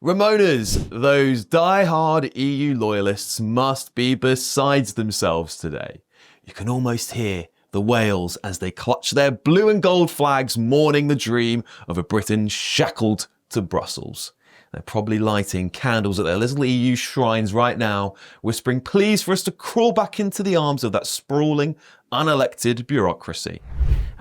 Ramonas, those die-hard EU loyalists must be besides themselves today. You can almost hear the wails as they clutch their blue and gold flags, mourning the dream of a Britain shackled to Brussels. They're probably lighting candles at their little EU shrines right now, whispering pleas for us to crawl back into the arms of that sprawling, unelected bureaucracy.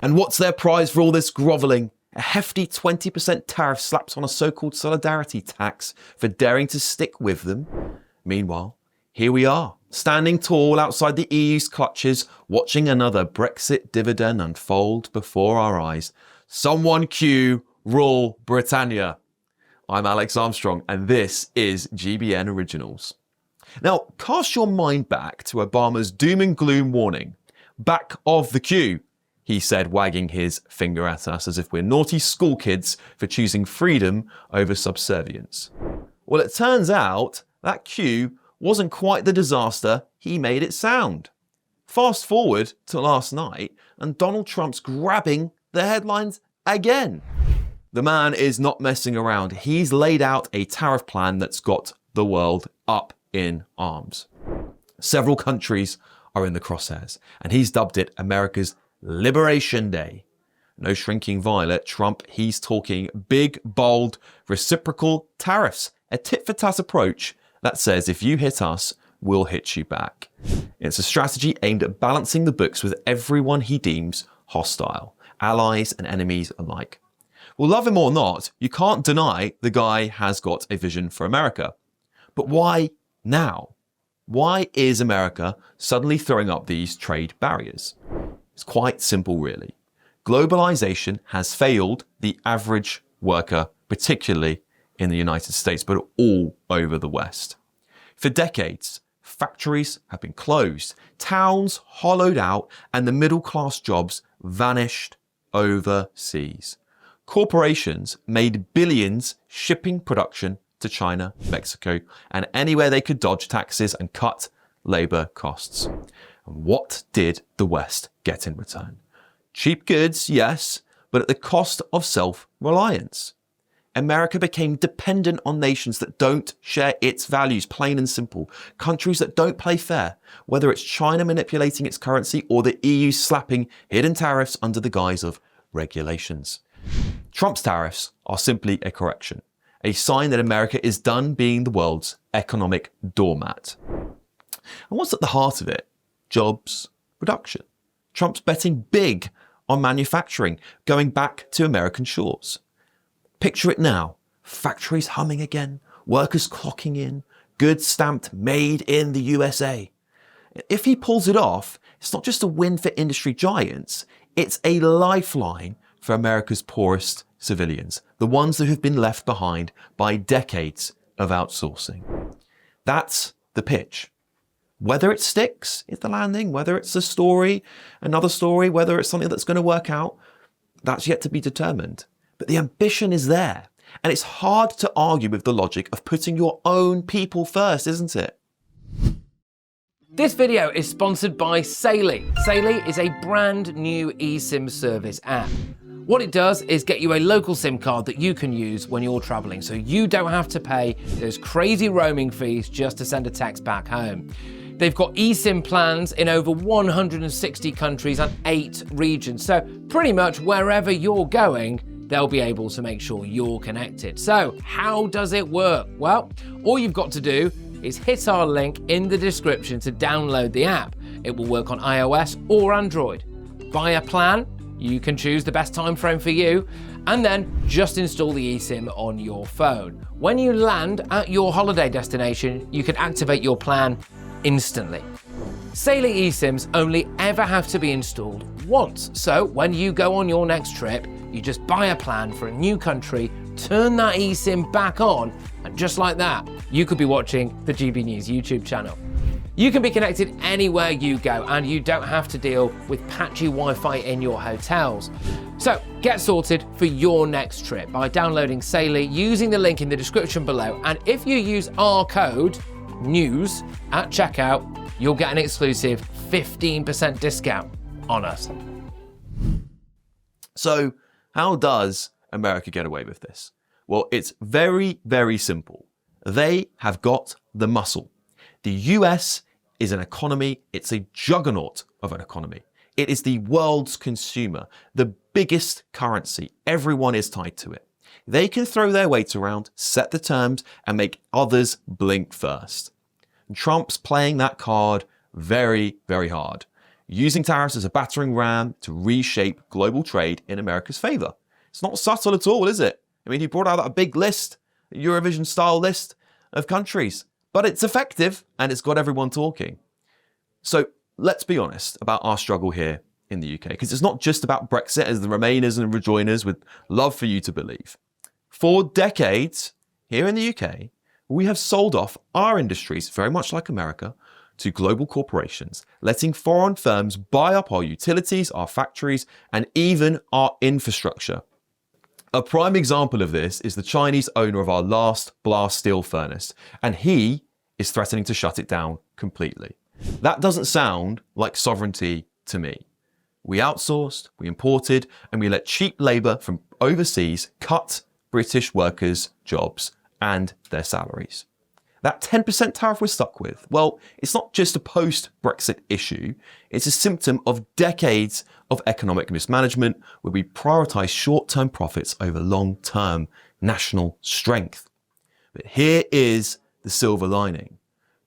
And what's their prize for all this grovelling? A hefty 20% tariff slapped on a so-called solidarity tax for daring to stick with them. Meanwhile, here we are, standing tall outside the EU's clutches, watching another Brexit dividend unfold before our eyes. Someone cue Rule Britannia. I'm Alex Armstrong, and this is GBN Originals. Now, cast your mind back to Obama's doom and gloom warning. Back of the queue, he said, wagging his finger at us as if we're naughty school kids for choosing freedom over subservience. Well, it turns out that queue wasn't quite the disaster he made it sound. Fast forward to last night, and Donald Trump's grabbing the headlines again. The man is not messing around. He's laid out a tariff plan that's got the world up in arms. Several countries are in the crosshairs, and he's dubbed it America's Liberation Day. No shrinking violet, Trump, he's talking big, bold, reciprocal tariffs, a tit-for-tat approach that says if you hit us, we'll hit you back. It's a strategy aimed at balancing the books with everyone he deems hostile, allies and enemies alike. Well, love him or not, you can't deny the guy has got a vision for America. But why now? Why is America suddenly throwing up these trade barriers? It's quite simple, really. Globalization has failed the average worker, particularly in the United States, but all over the West. For decades, factories have been closed, towns hollowed out, and the middle-class jobs vanished overseas. Corporations made billions shipping production to China, Mexico, and anywhere they could dodge taxes and cut labor costs. And what did the West get in return? Cheap goods, yes, but at the cost of self-reliance. America became dependent on nations that don't share its values, plain and simple. Countries that don't play fair, whether it's China manipulating its currency or the EU slapping hidden tariffs under the guise of regulations. Trump's tariffs are simply a correction, a sign that America is done being the world's economic doormat. And what's at the heart of it? Jobs, production. Trump's betting big on manufacturing, going back to American shores. Picture it now, factories humming again, workers clocking in, goods stamped made in the USA. If he pulls it off, it's not just a win for industry giants, it's a lifeline for America's poorest civilians, the ones that have been left behind by decades of outsourcing. That's the pitch. Whether it sticks at the landing, whether it's a story, another story, whether it's something that's going to work out, that's yet to be determined. But the ambition is there, and it's hard to argue with the logic of putting your own people first, isn't it? This video is sponsored by Saily. Saily is a brand new eSIM service app. What it does is get you a local SIM card that you can use when you're traveling, so you don't have to pay those crazy roaming fees just to send a text back home. They've got eSIM plans in over 160 countries and 8 regions, so pretty much wherever you're going, they'll be able to make sure you're connected. So how does it work? Well, all you've got to do is hit our link in the description to download the app. It will work on iOS or Android. Buy a plan, you can choose the best time frame for you, and then just install the eSIM on your phone. When you land at your holiday destination, you can activate your plan instantly. Saily eSIMs only ever have to be installed once, so when you go on your next trip, you just buy a plan for a new country, turn that eSIM back on, and just like that, you could be watching the GB News YouTube channel. You can be connected anywhere you go, and you don't have to deal with patchy Wi-Fi in your hotels. So get sorted for your next trip by downloading Saily using the link in the description below, and if you use our code NEWS at checkout, you'll get an exclusive 15% discount on us. So how does America get away with this? Well, it's very, very simple. They have got the muscle. The US is an economy, it's a juggernaut of an economy. It is the world's consumer, the biggest currency. Everyone is tied to it. They can throw their weight around, set the terms, and make others blink first. And Trump's playing that card very, very hard, using tariffs as a battering ram to reshape global trade in America's favor. It's not subtle at all, is it? I mean, he brought out a big list, a Eurovision-style list of countries, but it's effective and it's got everyone talking. So let's be honest about our struggle here in the UK, because it's not just about Brexit, as the Remainers and Rejoiners would love for you to believe. For decades, here in the UK, we have sold off our industries, very much like America, to global corporations, letting foreign firms buy up our utilities, our factories, and even our infrastructure. A prime example of this is the Chinese owner of our last blast steel furnace, and he is threatening to shut it down completely. That doesn't sound like sovereignty to me. We outsourced, we imported, and we let cheap labour from overseas cut British workers' jobs and their salaries. That 10% tariff we're stuck with, well, it's not just a post-Brexit issue, it's a symptom of decades of economic mismanagement where we prioritise short-term profits over long-term national strength. But here is the silver lining.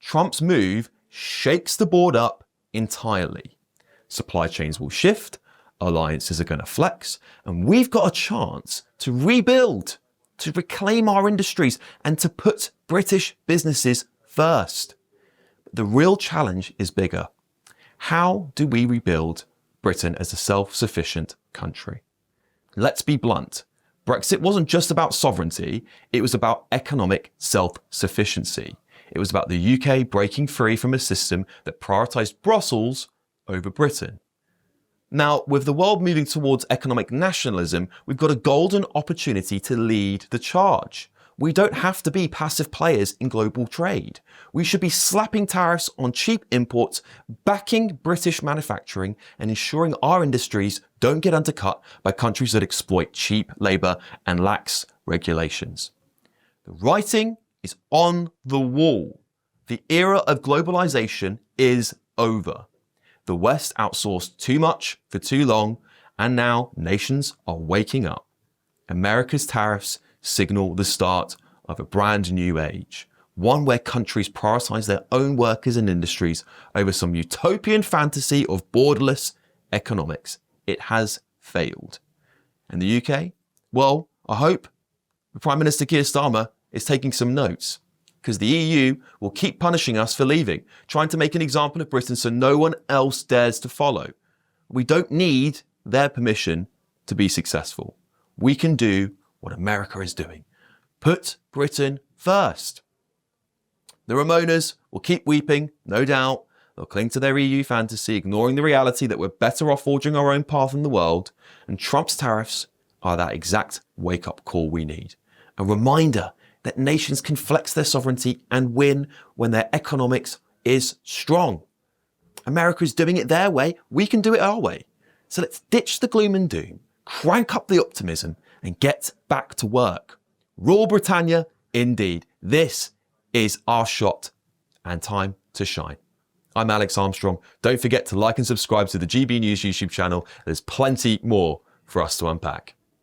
Trump's move shakes the board up entirely. Supply chains will shift, alliances are going to flex, and we've got a chance to rebuild, to reclaim our industries, and to put British businesses first. But the real challenge is bigger. How do we rebuild Britain as a self-sufficient country? Let's be blunt. Brexit wasn't just about sovereignty, it was about economic self-sufficiency. It was about the UK breaking free from a system that prioritised Brussels over Britain. Now, with the world moving towards economic nationalism, we've got a golden opportunity to lead the charge. We don't have to be passive players in global trade. We should be slapping tariffs on cheap imports, backing British manufacturing, and ensuring our industries don't get undercut by countries that exploit cheap labour and lax regulations. The writing is on the wall. The era of globalization is over. The West outsourced too much for too long, and now nations are waking up. America's tariffs signal the start of a brand new age, one where countries prioritize their own workers and industries over some utopian fantasy of borderless economics. It has failed. And the UK? Well, I hope the Prime Minister Keir Starmer is taking some notes, because the EU will keep punishing us for leaving, trying to make an example of Britain so no one else dares to follow. We don't need their permission to be successful. We can do what America is doing. Put Britain first. The Ramonas will keep weeping, no doubt. They'll cling to their EU fantasy, ignoring the reality that we're better off forging our own path in the world. And Trump's tariffs are that exact wake-up call we need. A reminder that nations can flex their sovereignty and win when their economics is strong. America is doing it their way, we can do it our way. So let's ditch the gloom and doom, crank up the optimism, and get back to work. Rule Britannia, indeed. This is our shot and time to shine. I'm Alex Armstrong. Don't forget to like and subscribe to the GB News YouTube channel. There's plenty more for us to unpack.